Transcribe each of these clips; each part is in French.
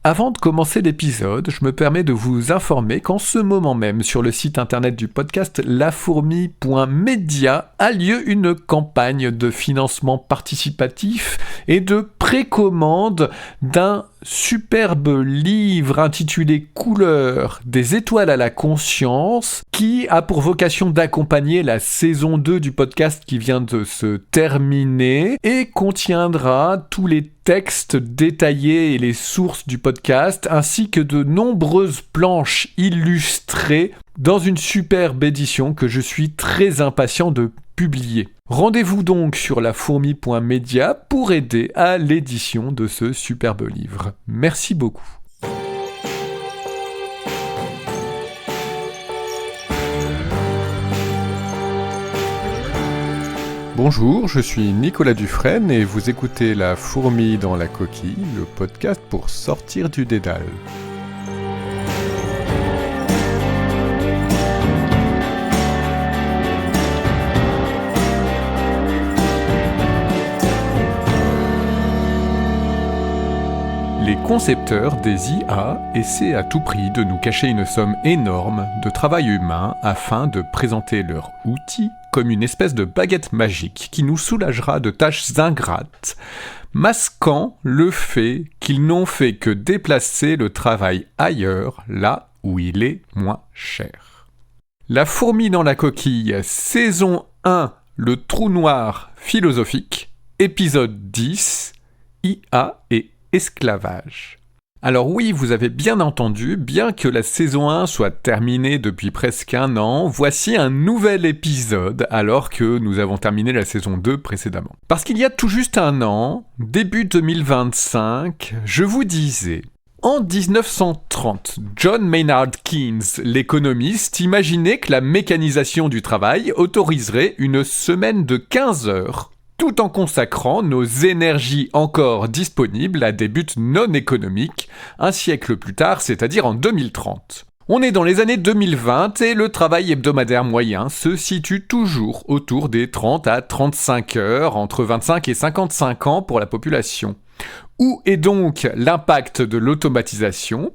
Avant de commencer l'épisode, je me permets de vous informer qu'en ce moment même, sur le site internet du podcast lafourmi.media, a lieu une campagne de financement participatif et de précommande d'un superbe livre intitulé Couleurs, des étoiles à la conscience, qui a pour vocation d'accompagner la saison 2 du podcast qui vient de se terminer et contiendra tous les textes détaillés et les sources du podcast, ainsi que de nombreuses planches illustrées dans une superbe édition que je suis très impatient de publier. Rendez-vous donc sur lafourmi.media pour aider à l'édition de ce superbe livre. Merci beaucoup. Bonjour, je suis Nicolas Dufresne et vous écoutez La Fourmi dans la coquille, le podcast pour sortir du dédale. Les concepteurs des IA essaient à tout prix de nous cacher une somme énorme de travail humain afin de présenter leur outil comme une espèce de baguette magique qui nous soulagera de tâches ingrates, masquant le fait qu'ils n'ont fait que déplacer le travail ailleurs, là où il est moins cher. La fourmi dans la coquille, saison 1, le trou noir philosophique, épisode 10, IA et esclavage. Alors oui, vous avez bien entendu, bien que la saison 1 soit terminée depuis presque un an, voici un nouvel épisode alors que nous avons terminé la saison 2 précédemment. Parce qu'il y a tout juste un an, début 2025, je vous disais, en 1930, John Maynard Keynes, l'économiste, imaginait que la mécanisation du travail autoriserait une semaine de 15 heures, tout en consacrant nos énergies encore disponibles à des buts non économiques, un siècle plus tard, c'est-à-dire en 2030. On est dans les années 2020 et le travail hebdomadaire moyen se situe toujours autour des 30 à 35 heures, entre 25 et 55 ans pour la population. Où est donc l'impact de l'automatisation ?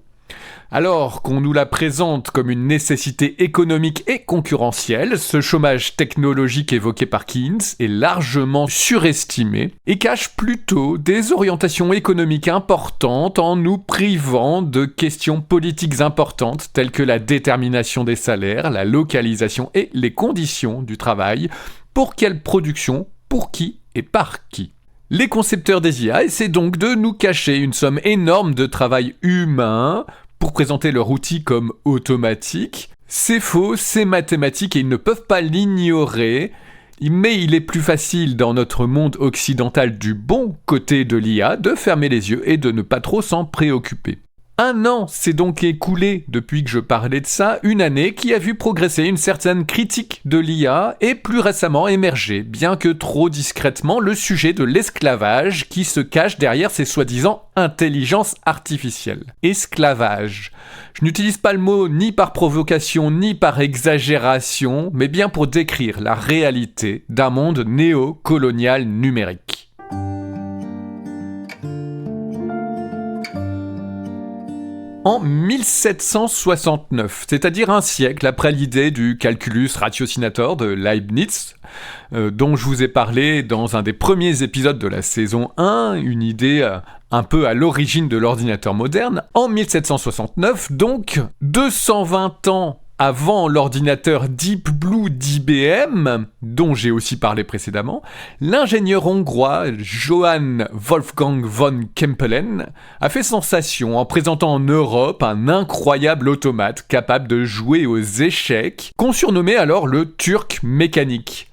Alors qu'on nous la présente comme une nécessité économique et concurrentielle, ce chômage technologique évoqué par Keynes est largement surestimé et cache plutôt des orientations économiques importantes en nous privant de questions politiques importantes telles que la détermination des salaires, la localisation et les conditions du travail, pour quelle production, pour qui et par qui. Les concepteurs des IA essaient donc de nous cacher une somme énorme de travail humain pour présenter leur outil comme automatique. C'est faux, c'est mathématique et ils ne peuvent pas l'ignorer. Mais il est plus facile dans notre monde occidental du bon côté de l'IA de fermer les yeux et de ne pas trop s'en préoccuper. Un an s'est donc écoulé depuis que je parlais de ça, une année qui a vu progresser une certaine critique de l'IA et plus récemment émerger, bien que trop discrètement, le sujet de l'esclavage qui se cache derrière ces soi-disant intelligences artificielles. Esclavage. Je n'utilise pas le mot ni par provocation ni par exagération, mais bien pour décrire la réalité d'un monde néocolonial numérique. En 1769, c'est-à-dire un siècle après l'idée du calculus ratiocinator de Leibniz, dont je vous ai parlé dans un des premiers épisodes de la saison 1, une idée un peu à l'origine de l'ordinateur moderne, en 1769, donc 220 ans avant l'ordinateur Deep Blue d'IBM, dont j'ai aussi parlé précédemment, l'ingénieur hongrois Johann Wolfgang von Kempelen a fait sensation en présentant en Europe un incroyable automate capable de jouer aux échecs, qu'on surnommait alors le Turc mécanique.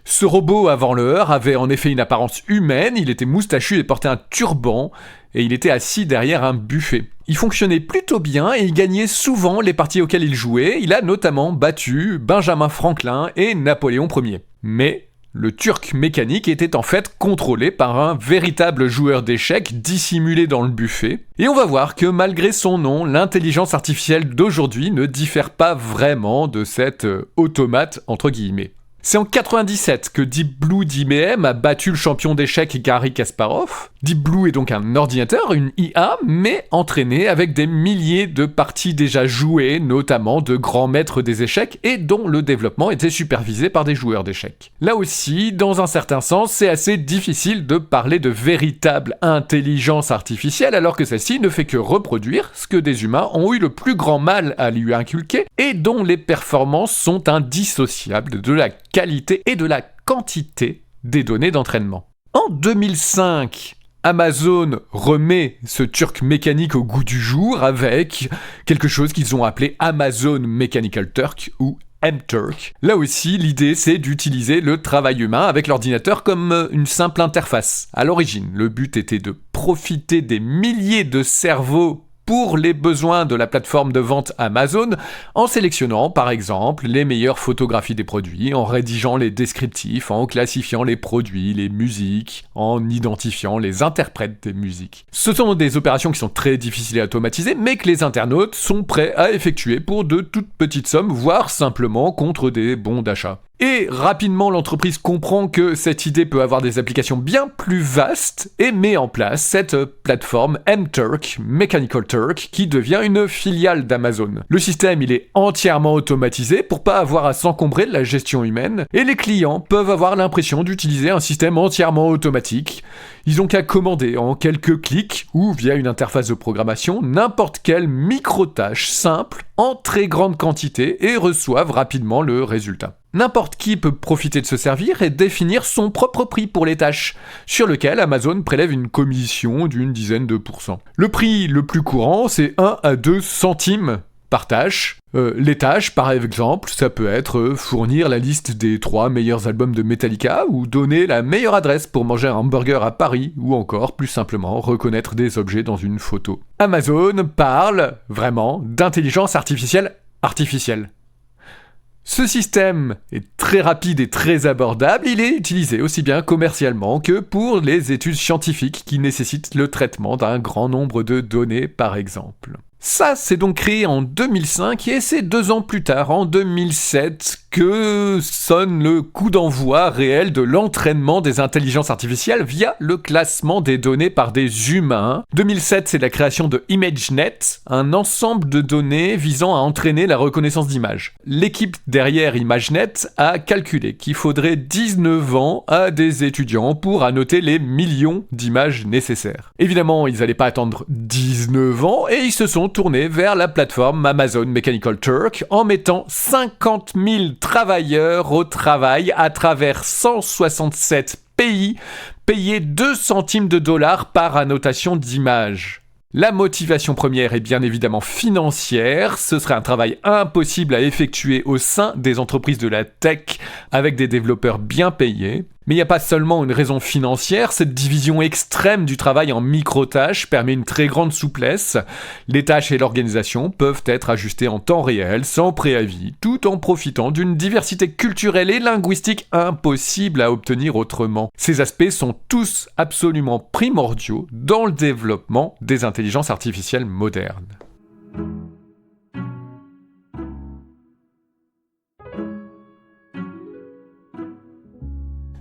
Ce robot avant l'heure avait en effet une apparence humaine, il était moustachu et portait un turban, et il était assis derrière un buffet. Il fonctionnait plutôt bien et il gagnait souvent les parties auxquelles il jouait. Il a notamment battu Benjamin Franklin et Napoléon Ier. Mais le Turc mécanique était en fait contrôlé par un véritable joueur d'échecs dissimulé dans le buffet. Et on va voir que malgré son nom, l'intelligence artificielle d'aujourd'hui ne diffère pas vraiment de cet automate entre guillemets. C'est en 97 que Deep Blue d'IBM a battu le champion d'échecs Garry Kasparov. Deep Blue est donc un ordinateur, une IA, mais entraîné avec des milliers de parties déjà jouées, notamment de grands maîtres des échecs, et dont le développement était supervisé par des joueurs d'échecs. Là aussi, dans un certain sens, c'est assez difficile de parler de véritable intelligence artificielle, alors que celle-ci ne fait que reproduire ce que des humains ont eu le plus grand mal à lui inculquer, et dont les performances sont indissociables de la qualité et de la quantité des données d'entraînement. En 2005, Amazon remet ce Turk mécanique au goût du jour avec quelque chose qu'ils ont appelé Amazon Mechanical Turk ou MTurk. Là aussi, l'idée c'est d'utiliser le travail humain avec l'ordinateur comme une simple interface. À l'origine, le but était de profiter des milliers de cerveaux pour les besoins de la plateforme de vente Amazon, en sélectionnant par exemple les meilleures photographies des produits, en rédigeant les descriptifs, en classifiant les produits, les musiques, en identifiant les interprètes des musiques. Ce sont des opérations qui sont très difficiles à automatiser, mais que les internautes sont prêts à effectuer pour de toutes petites sommes, voire simplement contre des bons d'achat. Et rapidement, l'entreprise comprend que cette idée peut avoir des applications bien plus vastes et met en place cette plateforme MTurk, Mechanical Turk, qui devient une filiale d'Amazon. Le système, il est entièrement automatisé pour pas avoir à s'encombrer de la gestion humaine, et les clients peuvent avoir l'impression d'utiliser un système entièrement automatique. Ils ont qu'à commander en quelques clics ou via une interface de programmation n'importe quelle micro-tâche simple en très grande quantité et reçoivent rapidement le résultat. N'importe qui peut profiter de se servir et définir son propre prix pour les tâches, sur lequel Amazon prélève une commission d'une dizaine de %. Le prix le plus courant, c'est 1 à 2 centimes par tâche. Les tâches, par exemple, ça peut être fournir la liste des 3 meilleurs albums de Metallica ou donner la meilleure adresse pour manger un hamburger à Paris ou encore, plus simplement, reconnaître des objets dans une photo. Amazon parle, vraiment, d'intelligence artificielle. Ce système est très rapide et très abordable, il est utilisé aussi bien commercialement que pour les études scientifiques qui nécessitent le traitement d'un grand nombre de données par exemple. Ça, c'est donc créé en 2005 et c'est 2 ans plus tard, en 2007, que sonne le coup d'envoi réel de l'entraînement des intelligences artificielles via le classement des données par des humains. 2007, c'est la création de ImageNet, un ensemble de données visant à entraîner la reconnaissance d'images. L'équipe derrière ImageNet a calculé qu'il faudrait 19 ans à des étudiants pour annoter les millions d'images nécessaires. Évidemment, ils n'allaient pas attendre 19 ans et ils se sont tournés vers la plateforme Amazon Mechanical Turk en mettant 50 000 travailleurs au travail à travers 167 pays, payés 2 centimes de dollars par annotation d'images. La motivation première est bien évidemment financière, ce serait un travail impossible à effectuer au sein des entreprises de la tech avec des développeurs bien payés. Mais il n'y a pas seulement une raison financière, cette division extrême du travail en micro-tâches permet une très grande souplesse. Les tâches et l'organisation peuvent être ajustées en temps réel, sans préavis, tout en profitant d'une diversité culturelle et linguistique impossible à obtenir autrement. Ces aspects sont tous absolument primordiaux dans le développement des intelligences artificielles modernes.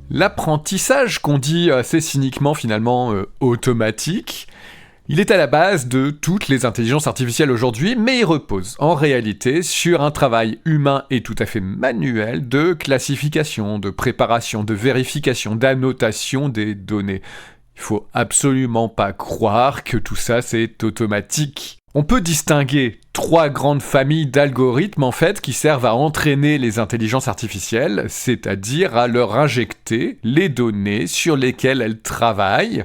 L'apprentissage, qu'on dit assez cyniquement finalement automatique, il est à la base de toutes les intelligences artificielles aujourd'hui, mais il repose en réalité sur un travail humain et tout à fait manuel de classification, de préparation, de vérification, d'annotation des données. Il faut absolument pas croire que tout ça c'est automatique. On peut distinguer 3 grandes familles d'algorithmes en fait qui servent à entraîner les intelligences artificielles, c'est-à-dire à leur injecter les données sur lesquelles elles travaillent,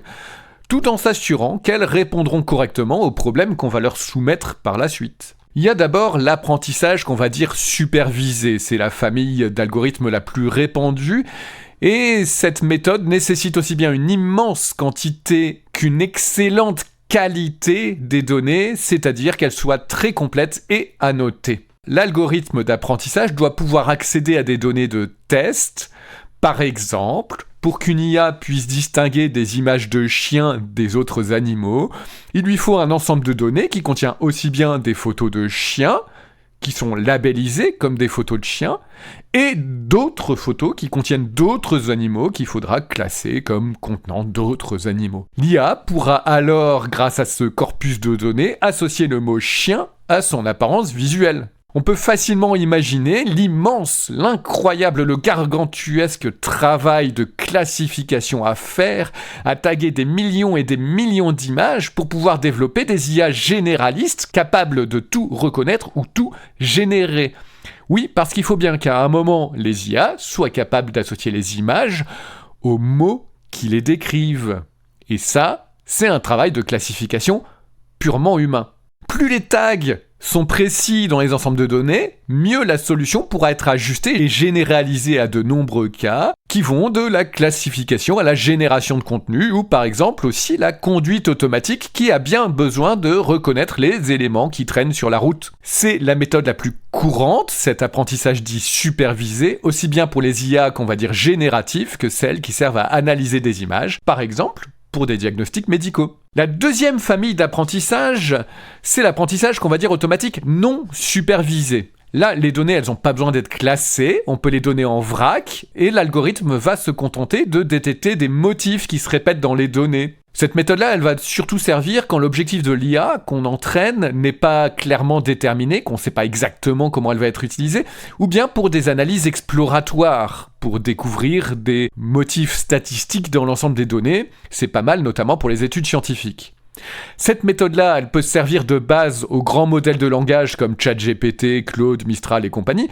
tout en s'assurant qu'elles répondront correctement aux problèmes qu'on va leur soumettre par la suite. Il y a d'abord l'apprentissage qu'on va dire supervisé, c'est la famille d'algorithmes la plus répandue, et cette méthode nécessite aussi bien une immense quantité qu'une excellente qualité des données, c'est-à-dire qu'elles soient très complètes et annotées. L'algorithme d'apprentissage doit pouvoir accéder à des données de test, par exemple, pour qu'une IA puisse distinguer des images de chiens des autres animaux, il lui faut un ensemble de données qui contient aussi bien des photos de chiens qui sont labellisées comme des photos de chiens, et d'autres photos qui contiennent d'autres animaux qu'il faudra classer comme contenant d'autres animaux. L'IA pourra alors, grâce à ce corpus de données, associer le mot chien à son apparence visuelle. On peut facilement imaginer l'immense, l'incroyable, le gargantuesque travail de classification à faire, à taguer des millions et des millions d'images pour pouvoir développer des IA généralistes capables de tout reconnaître ou tout générer. Oui, parce qu'il faut bien qu'à un moment, les IA soient capables d'associer les images aux mots qui les décrivent. Et ça, c'est un travail de classification purement humain. Plus les tags sont précis dans les ensembles de données, mieux la solution pourra être ajustée et généralisée à de nombreux cas qui vont de la classification à la génération de contenu ou par exemple aussi la conduite automatique qui a bien besoin de reconnaître les éléments qui traînent sur la route. C'est la méthode la plus courante, cet apprentissage dit supervisé, aussi bien pour les IA qu'on va dire génératifs que celles qui servent à analyser des images, par exemple pour des diagnostics médicaux. La deuxième famille d'apprentissage, c'est l'apprentissage qu'on va dire automatique non supervisé. Là, les données, elles n'ont pas besoin d'être classées, on peut les donner en vrac, et l'algorithme va se contenter de détecter des motifs qui se répètent dans les données. Cette méthode-là, elle va surtout servir quand l'objectif de l'IA qu'on entraîne n'est pas clairement déterminé, qu'on ne sait pas exactement comment elle va être utilisée, ou bien pour des analyses exploratoires, pour découvrir des motifs statistiques dans l'ensemble des données. C'est pas mal, notamment pour les études scientifiques. Cette méthode-là, elle peut servir de base aux grands modèles de langage comme ChatGPT, Claude, Mistral et compagnie,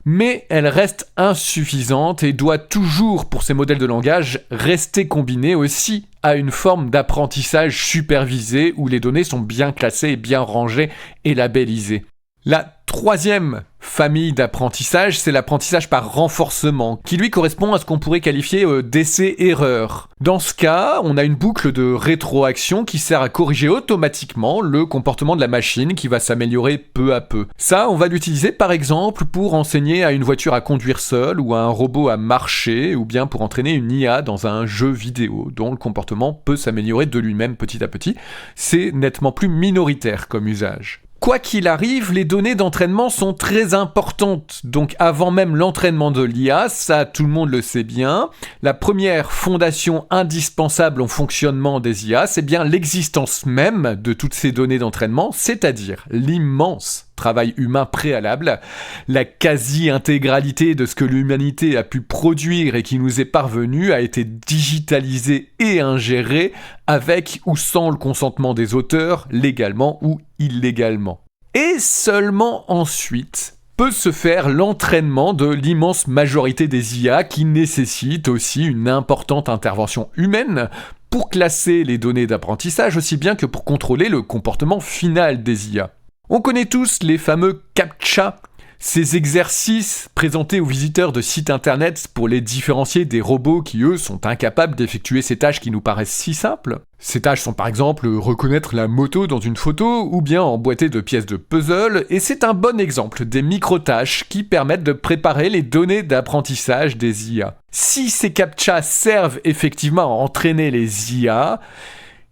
mais elle reste insuffisante et doit toujours, pour ces modèles de langage, rester combinée aussi à une forme d'apprentissage supervisé où les données sont bien classées, bien rangées et labellisées. La troisième famille d'apprentissage, c'est l'apprentissage par renforcement, qui lui correspond à ce qu'on pourrait qualifier d'essai-erreur. Dans ce cas, on a une boucle de rétroaction qui sert à corriger automatiquement le comportement de la machine qui va s'améliorer peu à peu. Ça, on va l'utiliser par exemple pour enseigner à une voiture à conduire seule ou à un robot à marcher, ou bien pour entraîner une IA dans un jeu vidéo dont le comportement peut s'améliorer de lui-même petit à petit. C'est nettement plus minoritaire comme usage. Quoi qu'il arrive, les données d'entraînement sont très importantes. Donc avant même l'entraînement de l'IA, ça tout le monde le sait bien, la première fondation indispensable au fonctionnement des IA, c'est bien l'existence même de toutes ces données d'entraînement, c'est-à-dire l'immense travail humain préalable, la quasi-intégralité de ce que l'humanité a pu produire et qui nous est parvenu a été digitalisé et ingéré avec ou sans le consentement des auteurs, légalement ou illégalement. Et seulement ensuite peut se faire l'entraînement de l'immense majorité des IA qui nécessitent aussi une importante intervention humaine pour classer les données d'apprentissage aussi bien que pour contrôler le comportement final des IA. On connaît tous les fameux CAPTCHA, ces exercices présentés aux visiteurs de sites internet pour les différencier des robots qui, eux, sont incapables d'effectuer ces tâches qui nous paraissent si simples. Ces tâches sont par exemple reconnaître la moto dans une photo ou bien emboîter de pièces de puzzle, et c'est un bon exemple des micro-tâches qui permettent de préparer les données d'apprentissage des IA. Si ces CAPTCHA servent effectivement à entraîner les IA,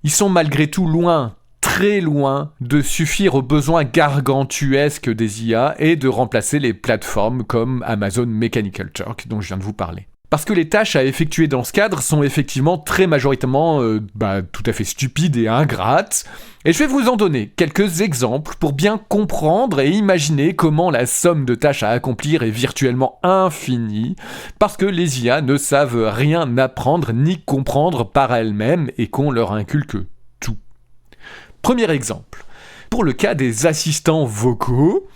ils sont malgré tout loin, très loin de suffire aux besoins gargantuesques des IA et de remplacer les plateformes comme Amazon Mechanical Turk dont je viens de vous parler. Parce que les tâches à effectuer dans ce cadre sont effectivement très majoritairement tout à fait stupides et ingrates. Et je vais vous en donner quelques exemples pour bien comprendre et imaginer comment la somme de tâches à accomplir est virtuellement infinie, parce que les IA ne savent rien apprendre ni comprendre par elles-mêmes et qu'on leur inculque tout. Premier exemple, pour le cas des assistants vocaux,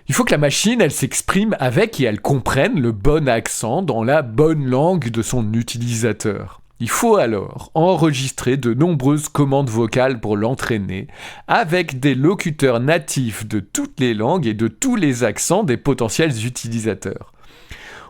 il faut que la machine, elle s'exprime avec et elle comprenne le bon accent dans la bonne langue de son utilisateur. Il faut alors enregistrer de nombreuses commandes vocales pour l'entraîner, avec des locuteurs natifs de toutes les langues et de tous les accents des potentiels utilisateurs.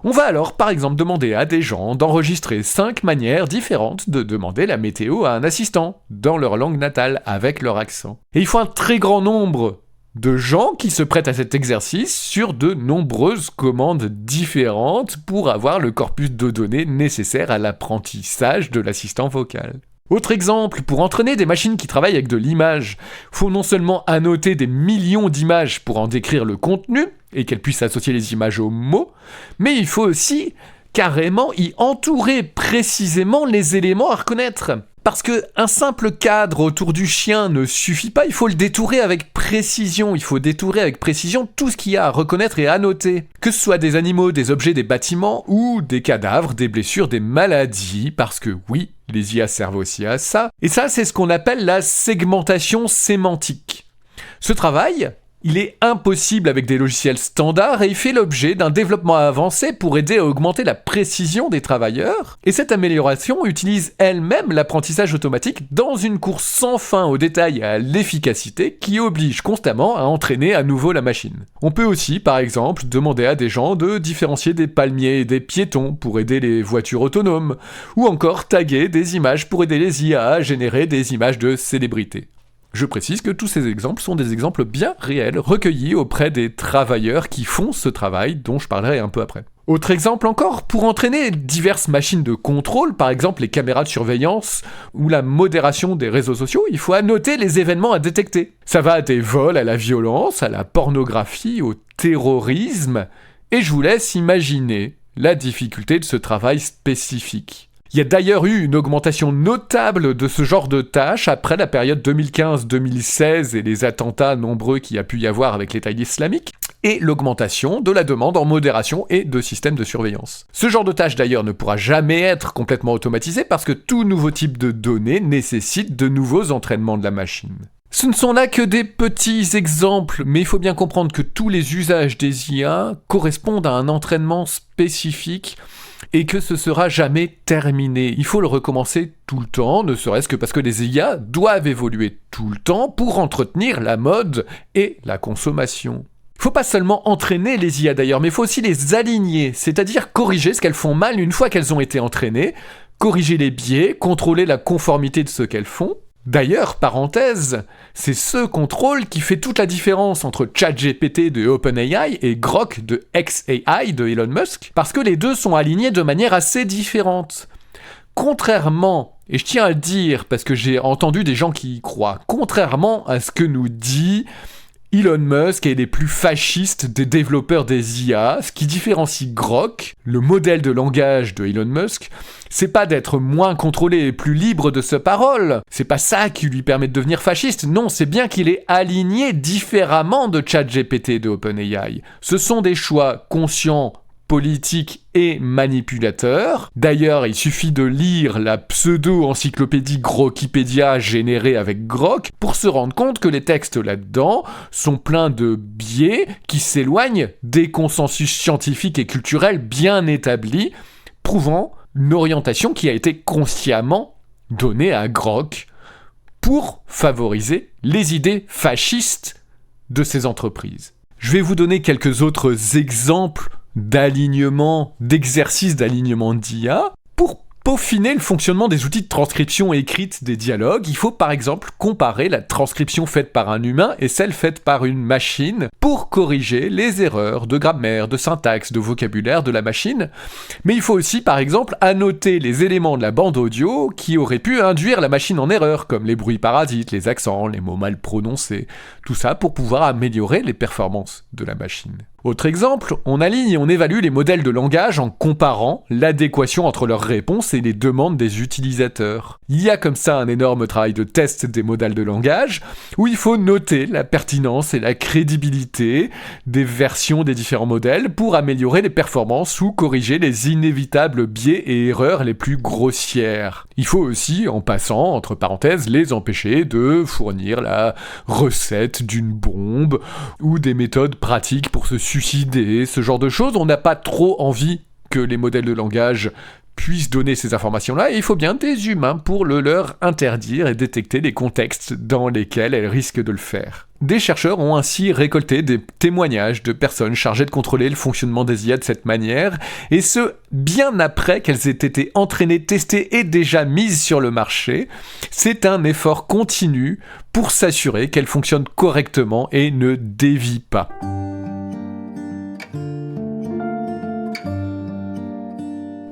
On va alors, par exemple, demander à des gens d'enregistrer 5 manières différentes de demander la météo à un assistant, dans leur langue natale, avec leur accent. Et il faut un très grand nombre de gens qui se prêtent à cet exercice sur de nombreuses commandes différentes pour avoir le corpus de données nécessaire à l'apprentissage de l'assistant vocal. Autre exemple, pour entraîner des machines qui travaillent avec de l'image, faut non seulement annoter des millions d'images pour en décrire le contenu, et qu'elles puissent associer les images aux mots, mais il faut aussi carrément y entourer précisément les éléments à reconnaître. Parce qu'un simple cadre autour du chien ne suffit pas, il faut le détourer avec précision. Il faut détourer avec précision tout ce qu'il y a à reconnaître et à noter. Que ce soit des animaux, des objets, des bâtiments, ou des cadavres, des blessures, des maladies, parce que oui, les IA servent aussi à ça. Et ça, c'est ce qu'on appelle la segmentation sémantique. Ce travail, il est impossible avec des logiciels standards et il fait l'objet d'un développement avancé pour aider à augmenter la précision des travailleurs. Et cette amélioration utilise elle-même l'apprentissage automatique dans une course sans fin au détail et à l'efficacité qui oblige constamment à entraîner à nouveau la machine. On peut aussi, par exemple, demander à des gens de différencier des palmiers et des piétons pour aider les voitures autonomes, ou encore taguer des images pour aider les IA à générer des images de célébrités. Je précise que tous ces exemples sont des exemples bien réels, recueillis auprès des travailleurs qui font ce travail, dont je parlerai un peu après. Autre exemple encore, pour entraîner diverses machines de contrôle, par exemple les caméras de surveillance ou la modération des réseaux sociaux, il faut annoter les événements à détecter. Ça va des vols à la violence, à la pornographie, au terrorisme, et je vous laisse imaginer la difficulté de ce travail spécifique. Il y a d'ailleurs eu une augmentation notable de ce genre de tâches après la période 2015-2016 et les attentats nombreux qu'il y a pu y avoir avec l'État islamique, et l'augmentation de la demande en modération et de systèmes de surveillance. Ce genre de tâche d'ailleurs ne pourra jamais être complètement automatisé parce que tout nouveau type de données nécessite de nouveaux entraînements de la machine. Ce ne sont là que des petits exemples, mais il faut bien comprendre que tous les usages des IA correspondent à un entraînement spécifique et que ce sera jamais terminé. Il faut le recommencer tout le temps, ne serait-ce que parce que les IA doivent évoluer tout le temps pour entretenir la mode et la consommation. Il faut pas seulement entraîner les IA d'ailleurs, mais il faut aussi les aligner, c'est-à-dire corriger ce qu'elles font mal une fois qu'elles ont été entraînées, corriger les biais, contrôler la conformité de ce qu'elles font. D'ailleurs, parenthèse, c'est ce contrôle qui fait toute la différence entre ChatGPT de OpenAI et Grok de xAI de Elon Musk, parce que les deux sont alignés de manière assez différente. Contrairement, et je tiens à le dire parce que j'ai entendu des gens qui y croient, contrairement à ce que nous dit Elon Musk est les plus fascistes des développeurs des IA. Ce qui différencie Grok, le modèle de langage de Elon Musk, c'est pas d'être moins contrôlé et plus libre de sa parole. C'est pas ça qui lui permet de devenir fasciste. Non, c'est bien qu'il est aligné différemment de ChatGPT de OpenAI. Ce sont des choix conscients, politique et manipulateur. D'ailleurs, il suffit de lire la pseudo-encyclopédie Grokipédia générée avec Grok pour se rendre compte que les textes là-dedans sont pleins de biais qui s'éloignent des consensus scientifiques et culturels bien établis, prouvant une orientation qui a été consciemment donnée à Grok pour favoriser les idées fascistes de ces entreprises. Je vais vous donner quelques autres exemples d'alignement, d'exercice d'alignement d'IA. Pour peaufiner le fonctionnement des outils de transcription écrite des dialogues, il faut par exemple comparer la transcription faite par un humain et celle faite par une machine pour corriger les erreurs de grammaire, de syntaxe, de vocabulaire de la machine. Mais il faut aussi par exemple annoter les éléments de la bande audio qui auraient pu induire la machine en erreur, comme les bruits parasites, les accents, les mots mal prononcés, tout ça pour pouvoir améliorer les performances de la machine. Autre exemple, on aligne et on évalue les modèles de langage en comparant l'adéquation entre leurs réponses et les demandes des utilisateurs. Il y a comme ça un énorme travail de test des modèles de langage, où il faut noter la pertinence et la crédibilité des versions des différents modèles pour améliorer les performances ou corriger les inévitables biais et erreurs les plus grossières. Il faut aussi, en passant, entre parenthèses, les empêcher de fournir la recette d'une bombe ou des méthodes pratiques pour se suicider, ce genre de choses. On n'a pas trop envie que les modèles de langage puissent donner ces informations-là, et il faut bien des humains pour le leur interdire et détecter les contextes dans lesquels elles risquent de le faire. Des chercheurs ont ainsi récolté des témoignages de personnes chargées de contrôler le fonctionnement des IA de cette manière, et ce, bien après qu'elles aient été entraînées, testées et déjà mises sur le marché. C'est un effort continu pour s'assurer qu'elles fonctionnent correctement et ne dévient pas.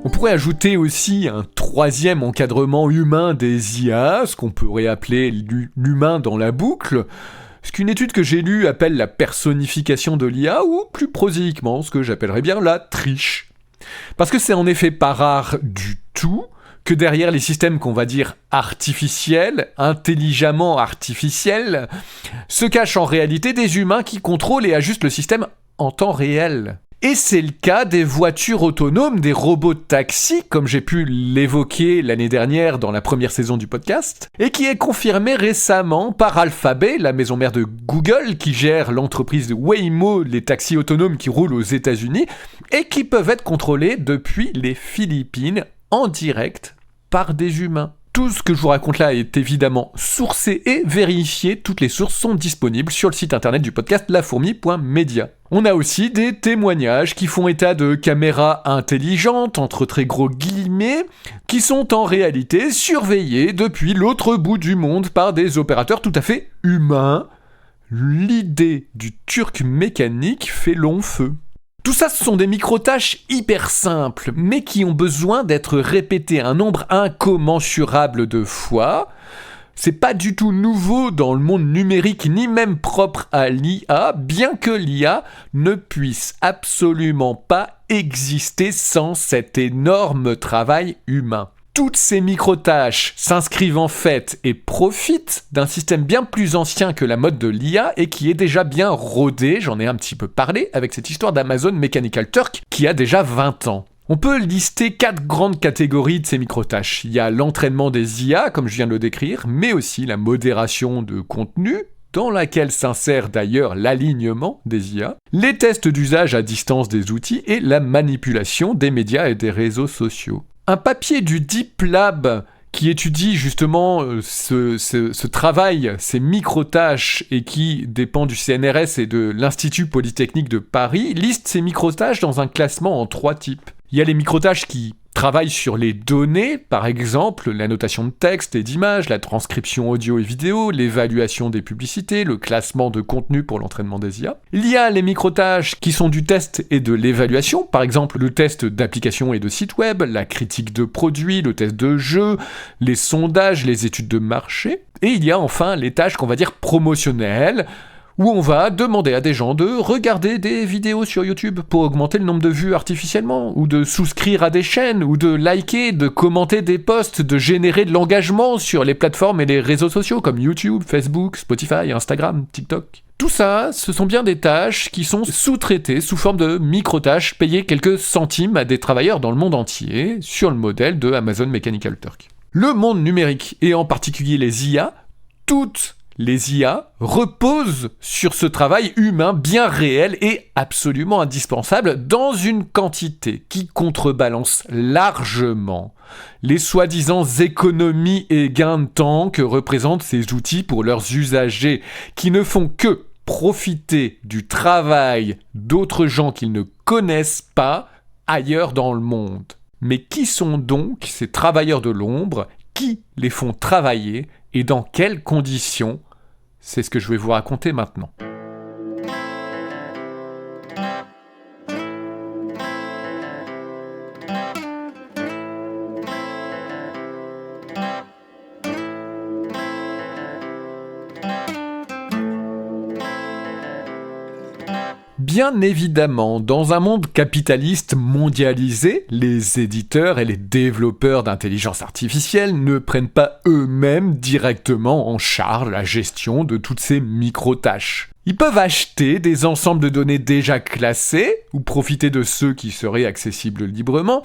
On pourrait ajouter aussi un troisième encadrement humain des IA, ce qu'on pourrait appeler l'humain dans la boucle, ce qu'une étude que j'ai lue appelle la personnification de l'IA, ou plus prosaïquement, ce que j'appellerais bien la triche. Parce que c'est en effet pas rare du tout que derrière les systèmes qu'on va dire artificiels, intelligemment artificiels, se cachent en réalité des humains qui contrôlent et ajustent le système en temps réel. Et c'est le cas des voitures autonomes, des robots de taxi, comme j'ai pu l'évoquer l'année dernière dans la première saison du podcast, et qui est confirmé récemment par Alphabet, la maison mère de Google, qui gère l'entreprise de Waymo, les taxis autonomes qui roulent aux États-Unis, et qui peuvent être contrôlés depuis les Philippines en direct par des humains. Tout ce que je vous raconte là est évidemment sourcé et vérifié. Toutes les sources sont disponibles sur le site internet du podcast lafourmi.media. On a aussi des témoignages qui font état de caméras intelligentes, entre très gros guillemets, qui sont en réalité surveillées depuis l'autre bout du monde par des opérateurs tout à fait humains. L'idée du turc mécanique fait long feu. Tout ça, ce sont des micro-tâches hyper simples, mais qui ont besoin d'être répétées un nombre incommensurable de fois. C'est pas du tout nouveau dans le monde numérique, ni même propre à l'IA, bien que l'IA ne puisse absolument pas exister sans cet énorme travail humain. Toutes ces micro-tâches s'inscrivent en fait et profitent d'un système bien plus ancien que la mode de l'IA et qui est déjà bien rodé, j'en ai un petit peu parlé, avec cette histoire d'Amazon Mechanical Turk qui a déjà 20 ans. On peut lister 4 grandes catégories de ces micro-tâches. Il y a l'entraînement des IA, comme je viens de le décrire, mais aussi la modération de contenu, dans laquelle s'insère d'ailleurs l'alignement des IA, les tests d'usage à distance des outils et la manipulation des médias et des réseaux sociaux. Un papier du Deep Lab qui étudie justement ce travail, ces micro-tâches et qui dépend du CNRS et de l'Institut Polytechnique de Paris, liste ces micro-tâches dans un classement en 3 types. Il y a les micro-tâches qui travaillent sur les données, par exemple la notation de texte et d'images, la transcription audio et vidéo, l'évaluation des publicités, le classement de contenu pour l'entraînement des IA. Il y a les micro-tâches qui sont du test et de l'évaluation, par exemple le test d'application et de site web, la critique de produits, le test de jeu, les sondages, les études de marché. Et il y a enfin les tâches qu'on va dire promotionnelles, où on va demander à des gens de regarder des vidéos sur YouTube pour augmenter le nombre de vues artificiellement, ou de souscrire à des chaînes, ou de liker, de commenter des posts, de générer de l'engagement sur les plateformes et les réseaux sociaux comme YouTube, Facebook, Spotify, Instagram, TikTok. Tout ça, ce sont bien des tâches qui sont sous-traitées sous forme de micro-tâches payées quelques centimes à des travailleurs dans le monde entier, sur le modèle de Amazon Mechanical Turk. Le monde numérique, et en particulier les IA, toutes les IA reposent sur ce travail humain bien réel et absolument indispensable dans une quantité qui contrebalance largement les soi-disant économies et gains de temps que représentent ces outils pour leurs usagers, qui ne font que profiter du travail d'autres gens qu'ils ne connaissent pas ailleurs dans le monde. Mais qui sont donc ces travailleurs de l'ombre? Qui les font travailler et dans quelles conditions? C'est ce que je vais vous raconter maintenant. Bien évidemment, dans un monde capitaliste mondialisé, les éditeurs et les développeurs d'intelligence artificielle ne prennent pas eux-mêmes directement en charge la gestion de toutes ces micro-tâches. Ils peuvent acheter des ensembles de données déjà classées, ou profiter de ceux qui seraient accessibles librement,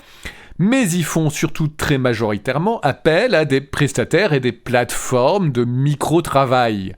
mais ils font surtout très majoritairement appel à des prestataires et des plateformes de micro-travail.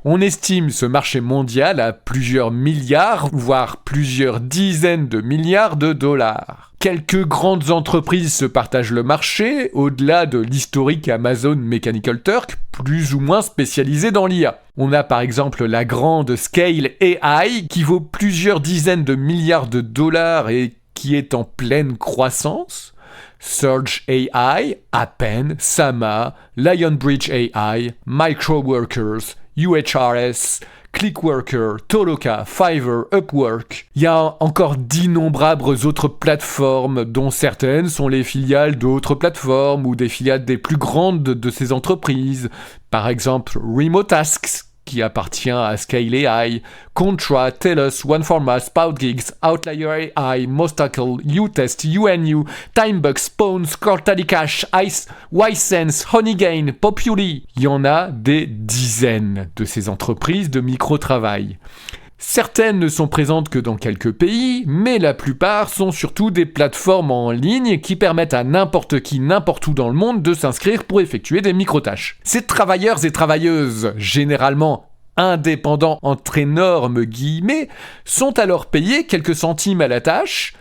On estime ce marché mondial à plusieurs milliards, voire plusieurs dizaines de milliards de dollars. Quelques grandes entreprises se partagent le marché, au-delà de l'historique Amazon Mechanical Turk, plus ou moins spécialisée dans l'IA. On a par exemple la grande Scale AI, qui vaut plusieurs dizaines de milliards de dollars et qui est en pleine croissance. Surge AI, Appen, Sama, Lionbridge AI, Microworkers, UHRS, Clickworker, Toloka, Fiverr, Upwork. Il y a encore d'innombrables autres plateformes, dont certaines sont les filiales d'autres plateformes ou des filiales des plus grandes de ces entreprises. Par exemple, Remotasks, qui appartient à Scale AI, Contra, TELUS, OneForma, SpoutGigs, Outlier AI, Mostacle, Utest, UNU, Timebux, Pawns, Cortalicash, Ysense, Honeygain, Populi. Il y en a des dizaines de ces entreprises de micro-travail. Certaines ne sont présentes que dans quelques pays, mais la plupart sont surtout des plateformes en ligne qui permettent à n'importe qui, n'importe où dans le monde de s'inscrire pour effectuer des micro-tâches. Ces travailleurs et travailleuses, généralement indépendants entre énormes guillemets, sont alors payés quelques centimes à la tâche.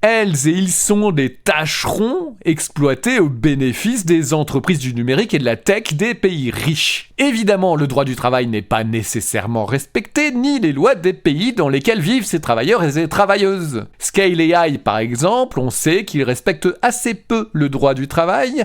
Elles et ils sont des tâcherons exploités au bénéfice des entreprises du numérique et de la tech des pays riches. Évidemment, le droit du travail n'est pas nécessairement respecté, ni les lois des pays dans lesquels vivent ces travailleurs et ces travailleuses. Scale AI, par exemple, on sait qu'il respecte assez peu le droit du travail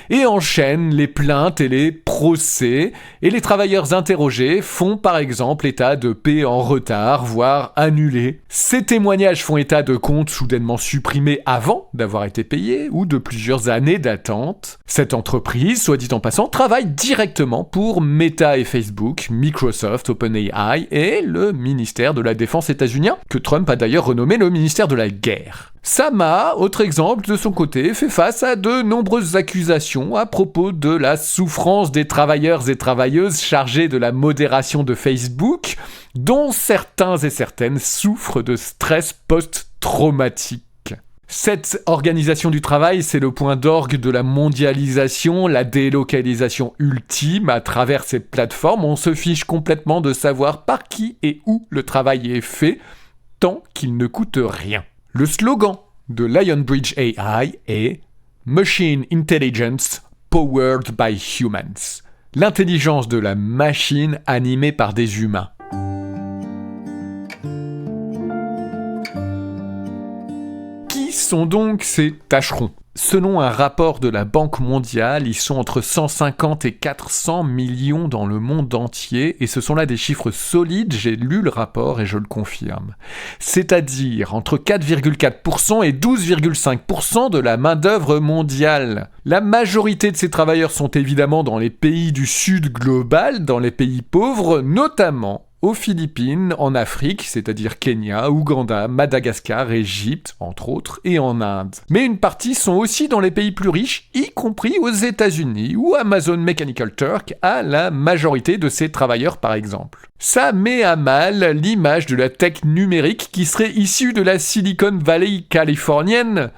et enchaîne les plaintes et les procès, et les travailleurs interrogés font par exemple état de paix en retard, voire annulés. Ces témoignages font état de comptes soudainement supprimés avant d'avoir été payés ou de plusieurs années d'attente. Cette entreprise, soit dit en passant, travaille directement pour Meta et Facebook, Microsoft, OpenAI et le ministère de la Défense états-unien, que Trump a d'ailleurs renommé le ministère de la Guerre. Sama, autre exemple, de son côté, fait face à de nombreuses accusations à propos de la souffrance des travailleurs et travailleuses chargés de la modération de Facebook, dont certains et certaines souffrent de stress post-traumatique. Cette organisation du travail, c'est le point d'orgue de la mondialisation, la délocalisation ultime. À travers ces plateformes, on se fiche complètement de savoir par qui et où le travail est fait, tant qu'il ne coûte rien. Le slogan de Lionbridge AI est « Machine Intelligence Powered by Humans ». L'intelligence de la machine animée par des humains. Sont donc ces tâcherons. Selon un rapport de la Banque mondiale, ils sont entre 150 et 400 millions dans le monde entier, et ce sont là des chiffres solides, j'ai lu le rapport et je le confirme. C'est-à-dire entre 4,4% et 12,5% de la main-d'œuvre mondiale. La majorité de ces travailleurs sont évidemment dans les pays du Sud global, dans les pays pauvres, notamment aux Philippines, en Afrique, c'est-à-dire Kenya, Ouganda, Madagascar, Égypte, entre autres, et en Inde. Mais une partie sont aussi dans les pays plus riches, y compris aux États-Unis, où Amazon Mechanical Turk a la majorité de ses travailleurs, par exemple. Ça met à mal l'image de la tech numérique qui serait issue de la Silicon Valley californienne,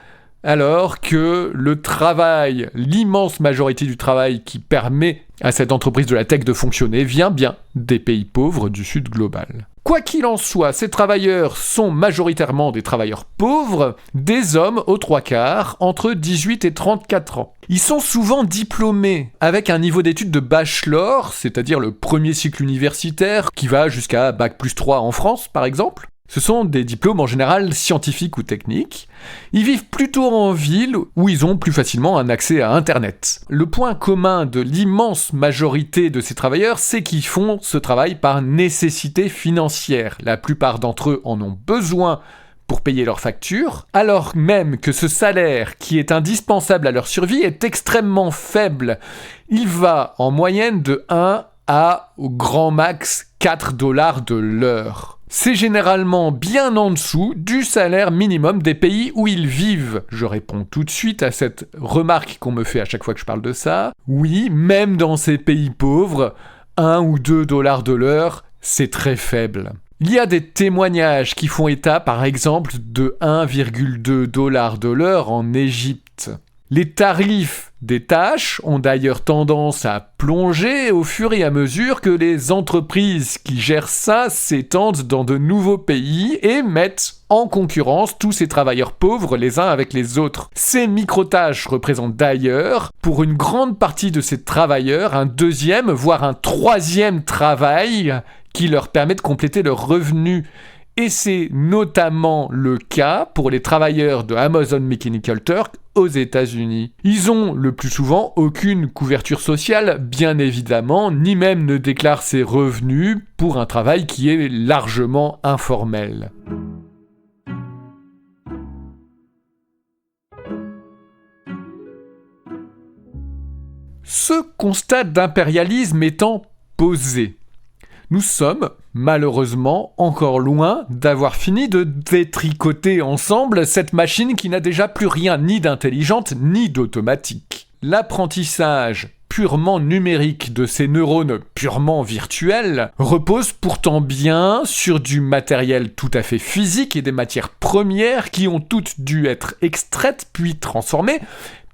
alors que le travail, l'immense majorité du travail qui permet à cette entreprise de la tech de fonctionner vient bien des pays pauvres du Sud global. Quoi qu'il en soit, ces travailleurs sont majoritairement des travailleurs pauvres, des hommes aux 3/4, entre 18 et 34 ans. Ils sont souvent diplômés, avec un niveau d'études de bachelor, c'est-à-dire le premier cycle universitaire, qui va jusqu'à Bac+3 en France, par exemple. Ce sont des diplômes en général scientifiques ou techniques. Ils vivent plutôt en ville où ils ont plus facilement un accès à Internet. Le point commun de l'immense majorité de ces travailleurs, c'est qu'ils font ce travail par nécessité financière. La plupart d'entre eux en ont besoin pour payer leurs factures, alors même que ce salaire qui est indispensable à leur survie est extrêmement faible. Il va en moyenne de 1 à, au grand max, $4 de l'heure. C'est généralement bien en dessous du salaire minimum des pays où ils vivent. Je réponds tout de suite à cette remarque qu'on me fait à chaque fois que je parle de ça. Oui, même dans ces pays pauvres, 1 ou 2 dollars de l'heure, c'est très faible. Il y a des témoignages qui font état, par exemple, de 1,2 dollars de l'heure en Égypte. Les tarifs des tâches ont d'ailleurs tendance à plonger au fur et à mesure que les entreprises qui gèrent ça s'étendent dans de nouveaux pays et mettent en concurrence tous ces travailleurs pauvres les uns avec les autres. Ces micro-tâches représentent d'ailleurs, pour une grande partie de ces travailleurs, un deuxième, voire un troisième travail qui leur permet de compléter leurs revenus. Et c'est notamment le cas pour les travailleurs de Amazon Mechanical Turk aux États-Unis. Ils ont le plus souvent aucune couverture sociale, bien évidemment, ni même ne déclarent ses revenus pour un travail qui est largement informel. Ce constat d'impérialisme étant posé, nous sommes, malheureusement, encore loin d'avoir fini de détricoter ensemble cette machine qui n'a déjà plus rien ni d'intelligente ni d'automatique. L'apprentissage purement numérique de ces neurones purement virtuels repose pourtant bien sur du matériel tout à fait physique et des matières premières qui ont toutes dû être extraites puis transformées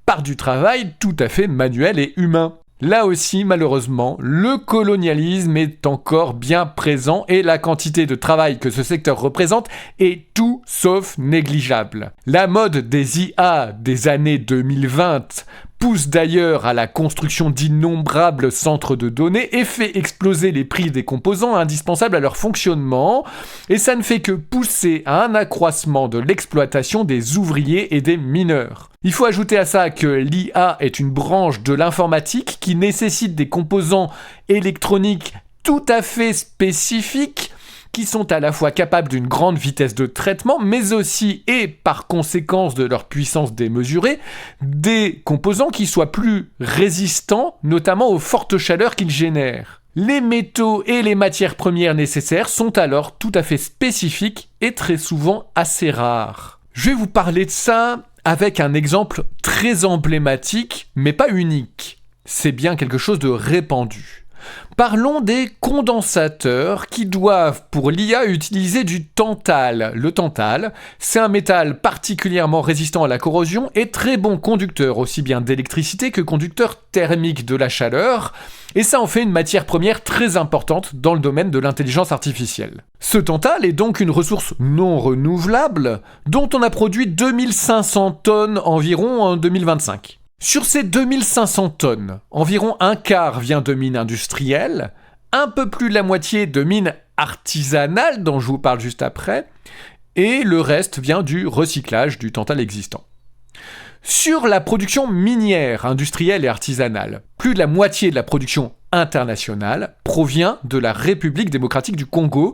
par du travail tout à fait manuel et humain. Là aussi, malheureusement, le colonialisme est encore bien présent et la quantité de travail que ce secteur représente est tout sauf négligeable. La mode des IA des années 2020 pousse d'ailleurs à la construction d'innombrables centres de données et fait exploser les prix des composants indispensables à leur fonctionnement, et ça ne fait que pousser à un accroissement de l'exploitation des ouvriers et des mineurs. Il faut ajouter à ça que l'IA est une branche de l'informatique qui nécessite des composants électroniques tout à fait spécifiques qui sont à la fois capables d'une grande vitesse de traitement, mais aussi, et par conséquence de leur puissance démesurée, des composants qui soient plus résistants, notamment aux fortes chaleurs qu'ils génèrent. Les métaux et les matières premières nécessaires sont alors tout à fait spécifiques et très souvent assez rares. Je vais vous parler de ça avec un exemple très emblématique, mais pas unique. C'est bien quelque chose de répandu. Parlons des condensateurs qui doivent pour l'IA utiliser du tantal. Le tantal, c'est un métal particulièrement résistant à la corrosion et très bon conducteur aussi bien d'électricité que conducteur thermique de la chaleur, et ça en fait une matière première très importante dans le domaine de l'intelligence artificielle. Ce tantal est donc une ressource non renouvelable dont on a produit 2500 tonnes environ en 2025. Sur ces 2500 tonnes, environ un quart vient de mines industrielles, un peu plus de la moitié de mines artisanales, dont je vous parle juste après, et le reste vient du recyclage du tantal existant. Sur la production minière, industrielle et artisanale, plus de la moitié de la production internationale provient de la République démocratique du Congo,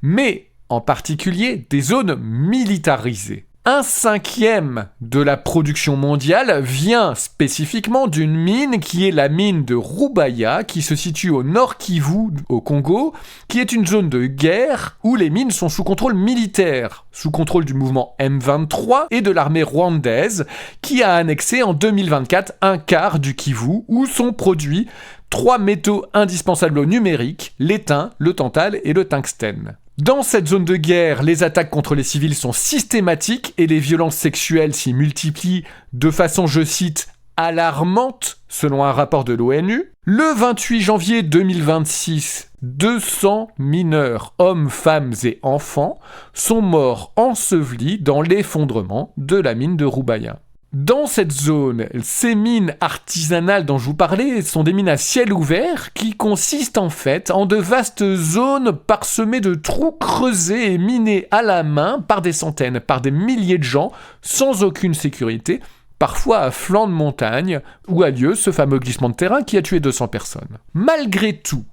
mais en particulier des zones militarisées. 1/5 de la production mondiale vient spécifiquement d'une mine qui est la mine de Rubaya, qui se situe au nord Kivu, au Congo, qui est une zone de guerre où les mines sont sous contrôle militaire, sous contrôle du mouvement M23 et de l'armée rwandaise, qui a annexé en 2024 un quart du Kivu, où sont produits 3 métaux indispensables au numérique, l'étain, le tantal et le tungstène. Dans cette zone de guerre, les attaques contre les civils sont systématiques et les violences sexuelles s'y multiplient de façon, je cite, alarmante, selon un rapport de l'ONU. Le 28 janvier 2026, 200 mineurs, hommes, femmes et enfants, sont morts ensevelis dans l'effondrement de la mine de Rubaya. Dans cette zone, ces mines artisanales dont je vous parlais sont des mines à ciel ouvert qui consistent en fait en de vastes zones parsemées de trous creusés et minés à la main par des centaines, par des milliers de gens, sans aucune sécurité, parfois à flanc de montagne, où a lieu ce fameux glissement de terrain qui a tué 200 personnes. Malgré tout,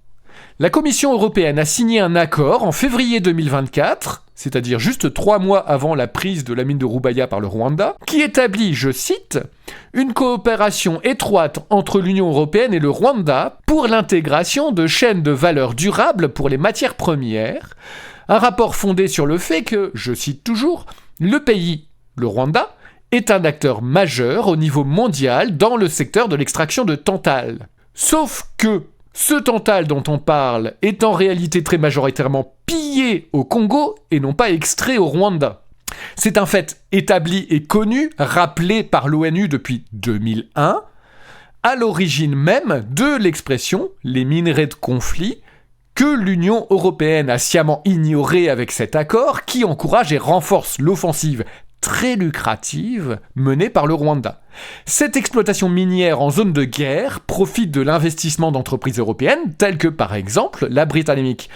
la Commission européenne a signé un accord en février 2024, c'est-à-dire juste 3 mois avant la prise de la mine de Rubaya par le Rwanda, qui établit, je cite, une coopération étroite entre l'Union européenne et le Rwanda pour l'intégration de chaînes de valeur durables pour les matières premières, un rapport fondé sur le fait que, je cite toujours, le pays, le Rwanda, est un acteur majeur au niveau mondial dans le secteur de l'extraction de tantal. Sauf que ce tantal dont on parle est en réalité très majoritairement pillé au Congo et non pas extrait au Rwanda. C'est un fait établi et connu, rappelé par l'ONU depuis 2001, à l'origine même de l'expression « les minerais de conflit », que l'Union européenne a sciemment ignoré avec cet accord qui encourage et renforce l'offensive très lucrative menée par le Rwanda. Cette exploitation minière en zone de guerre profite de l'investissement d'entreprises européennes telles que par exemple la britannique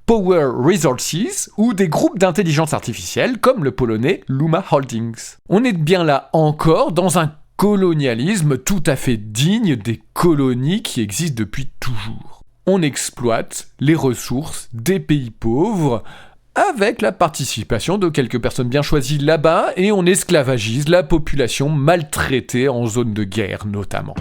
Power Resources ou des groupes d'intelligence artificielle comme le polonais Luma Holdings. On est bien là encore dans un colonialisme tout à fait digne des colonies qui existent depuis toujours. On exploite les ressources des pays pauvres avec la participation de quelques personnes bien choisies là-bas et on esclavagise la population maltraitée en zone de guerre notamment.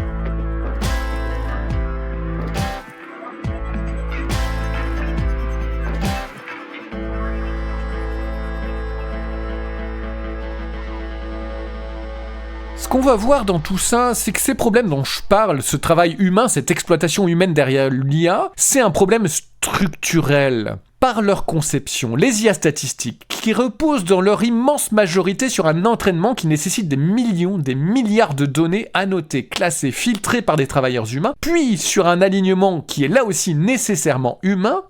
Ce qu'on va voir dans tout ça, c'est que ces problèmes dont je parle, ce travail humain, cette exploitation humaine derrière l'IA, c'est un problème structurel. Par leur conception, les IA statistiques, qui reposent dans leur immense majorité sur un entraînement qui nécessite des millions, des milliards de données annotées, classées, filtrées par des travailleurs humains, puis sur un alignement qui est là aussi nécessairement humain,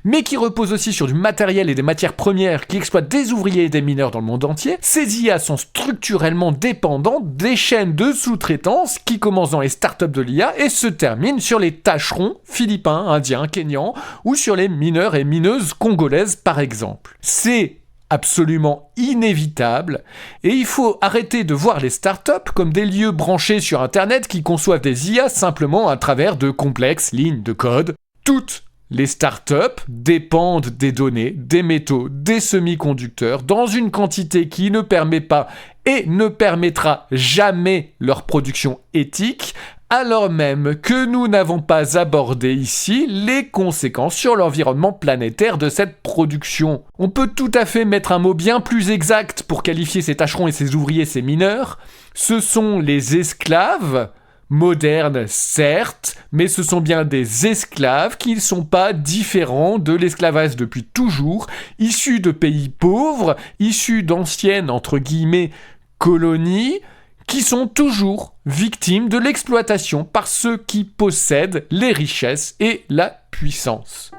mais qui repose aussi sur du matériel et des matières premières qui exploitent des ouvriers et des mineurs dans le monde entier, ces IA sont structurellement dépendantes des chaînes de sous-traitance qui commencent dans les startups de l'IA et se terminent sur les tâcherons philippins, indiens, kenyans ou sur les mineurs et mineuses congolaises par exemple. C'est absolument inévitable et il faut arrêter de voir les startups comme des lieux branchés sur Internet qui conçoivent des IA simplement à travers de complexes lignes de code. Toutes les startups dépendent des données, des métaux, des semi-conducteurs dans une quantité qui ne permet pas et ne permettra jamais leur production éthique, alors même que nous n'avons pas abordé ici les conséquences sur l'environnement planétaire de cette production. On peut tout à fait mettre un mot bien plus exact pour qualifier ces tâcherons et ces ouvriers, ces mineurs. Ce sont les esclaves, modernes, certes, mais ce sont bien des esclaves qui ne sont pas différents de l'esclavage depuis toujours, issus de pays pauvres, issus d'anciennes, entre guillemets, colonies, qui sont toujours victimes de l'exploitation par ceux qui possèdent les richesses et la puissance.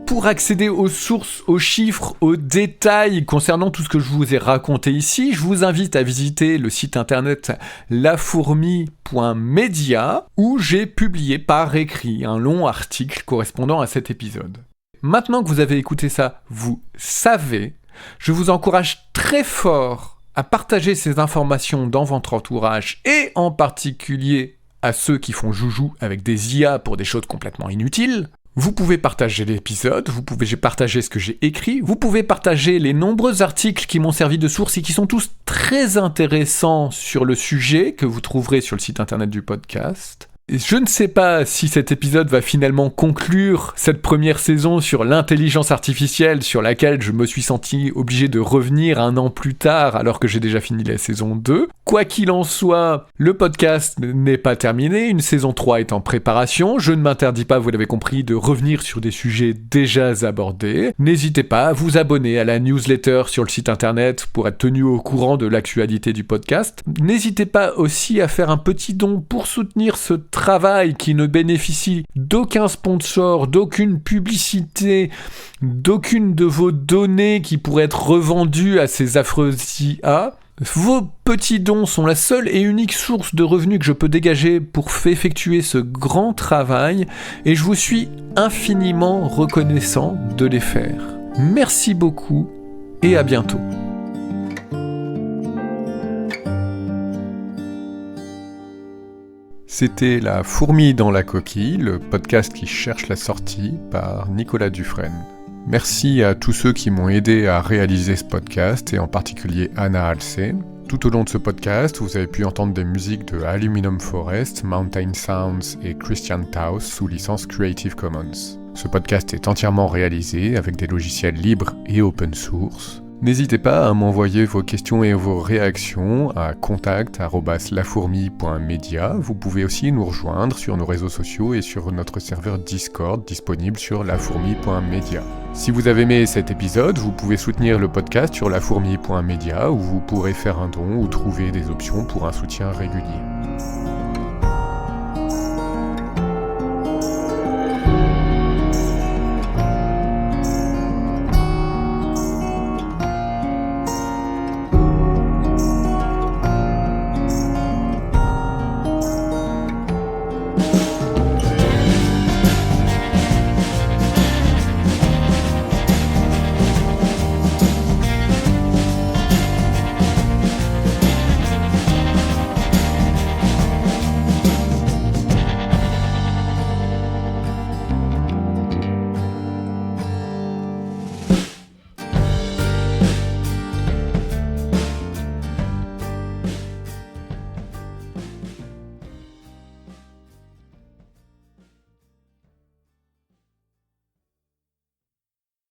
Pour accéder aux sources, aux chiffres, aux détails concernant tout ce que je vous ai raconté ici, je vous invite à visiter le site internet lafourmi.media où j'ai publié par écrit un long article correspondant à cet épisode. Maintenant que vous avez écouté ça, vous savez, je vous encourage très fort à partager ces informations dans votre entourage et en particulier à ceux qui font joujou avec des IA pour des choses complètement inutiles. Vous pouvez partager l'épisode, vous pouvez partager ce que j'ai écrit, vous pouvez partager les nombreux articles qui m'ont servi de source et qui sont tous très intéressants sur le sujet que vous trouverez sur le site internet du podcast. Je ne sais pas si cet épisode va finalement conclure cette première saison sur l'intelligence artificielle sur laquelle je me suis senti obligé de revenir 1 an plus tard alors que j'ai déjà fini la saison 2. Quoi qu'il en soit, le podcast n'est pas terminé, une saison 3 est en préparation. Je ne m'interdis pas, vous l'avez compris, de revenir sur des sujets déjà abordés. N'hésitez pas à vous abonner à la newsletter sur le site internet pour être tenu au courant de l'actualité du podcast. N'hésitez pas aussi à faire un petit don pour soutenir ce travail qui ne bénéficie d'aucun sponsor, d'aucune publicité, d'aucune de vos données qui pourraient être revendues à ces affreuses IA. Vos petits dons sont la seule et unique source de revenus que je peux dégager pour effectuer ce grand travail et je vous suis infiniment reconnaissant de les faire. Merci beaucoup et à bientôt. C'était La fourmi dans la coquille, le podcast qui cherche la sortie par Nicolas Dufresne. Merci à tous ceux qui m'ont aidé à réaliser ce podcast, et en particulier Anna Halsey. Tout au long de ce podcast, vous avez pu entendre des musiques de Aluminum Forest, Mountain Sounds et Christian Taus sous licence Creative Commons. Ce podcast est entièrement réalisé avec des logiciels libres et open source. N'hésitez pas à m'envoyer vos questions et vos réactions à contact@lafourmi.media. Vous pouvez aussi nous rejoindre sur nos réseaux sociaux et sur notre serveur Discord disponible sur lafourmi.media. Si vous avez aimé cet épisode, vous pouvez soutenir le podcast sur lafourmi.media où vous pourrez faire un don ou trouver des options pour un soutien régulier.